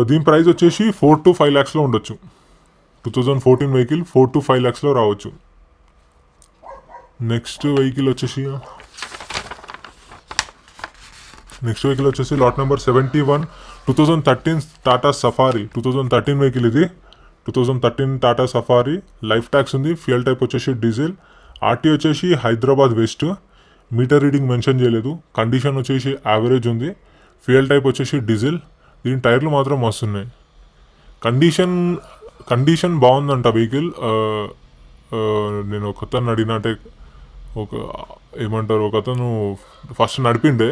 దీని ప్రైస్ వచ్చేసి 4 to 5 lakhsలో ఉండొచ్చు. 2014 వెహికల్ 4 to 5 lakhsలో రావచ్చు. నెక్స్ట్ వెహికల్ వచ్చేసి lot number 71 2013 Tata safari. 2013 vehicle ఇది. 2013 టాటా సఫారీ. లైఫ్ ట్యాక్స్ ఉంది. ఫ్యూయల్ టైప్ వచ్చేసి డీజిల్. ఆర్టీ వచ్చేసి Hyderabad west. Meter reading mention చేయలేదు. కండిషన్ వచ్చేసి యావరేజ్ ఉంది. ఫ్యూయల్ టైప్ వచ్చేసి డీజిల్. దీని టైర్లు మాత్రం మస్తున్నాయి. కండిషన్ బాగుందంట వెహికల్. నేను ఒకతను అడిగిన, అంటే ఒకతను ఫస్ట్ నడిపిండే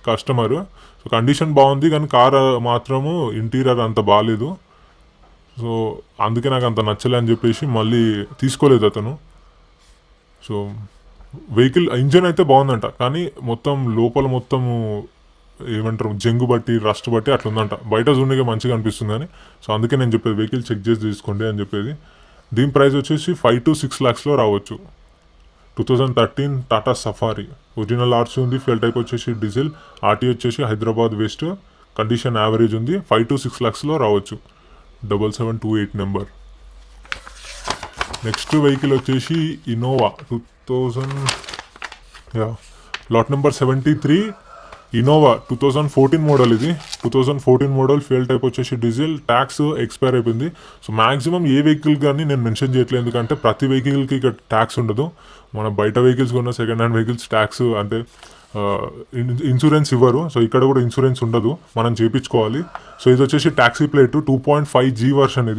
కస్టమర్. సో కండిషన్ బాగుంది, కానీ కార్ మాత్రము ఇంటీరియర్ అంత బాగాలేదు. సో అందుకే నాకు అంత నచ్చలే అని చెప్పేసి మళ్ళీ తీసుకోలేదు అతను. సో వెహికల్ ఇంజన్ అయితే బాగుందంట, కానీ మొత్తం లోపల మొత్తము జంగు బట్టి రస్ట్ బట్టి అట్లా ఉందంట. బయట చూడగా మంచిగా అనిపిస్తుంది కానీ. సో అందుకే నేను చెప్పేది వెహికల్ చెక్ చేసి తీసుకోండి అని చెప్పేది. దీని ప్రైస్ వచ్చేసి 5 to 6 lakhsలో రావచ్చు. 2013 టాటా సఫారీ. ఒరిజినల్ ఆర్సీ ఉంది. ఫ్యూయల్ టైప్ వచ్చేసి డీజిల్. ఆర్టీ వచ్చేసి హైదరాబాద్ వెస్ట్. కండిషన్ యావరేజ్ ఉంది. 5 to 6 lakhsలో రావచ్చు. 7728 నెంబర్. నెక్స్ట్ వెహికల్ వచ్చేసి Innova. 2000 lot number 73 Innova. 2014 model ఇది. 2014 మోడల్. ఫ్యూయల్ టైప్ వచ్చేసి డీజిల్. ట్యాక్స్ ఎక్స్పైర్ అయిపోయింది. సో మ్యాక్సిమం ఏ వెహికల్ కానీ నేను మెన్షన్ చేయట్లేదు, ఎందుకంటే ప్రతి వెహికల్కి ఇక్కడ ట్యాక్స్ ఉండదు. మన బయట వెహికల్స్ కొన్న సెకండ్ హ్యాండ్ వెహికల్స్ ట్యాక్స్ అంటే ఇన్సూరెన్స్ ఇవ్వరు. సో ఇక్కడ కూడా ఇన్సూరెన్స్ ఉండదు, మనం చేయించుకోవాలి. సో ఇది వచ్చేసి ట్యాక్సీ ప్లేట్ 2.5G వర్షన్ ఇది.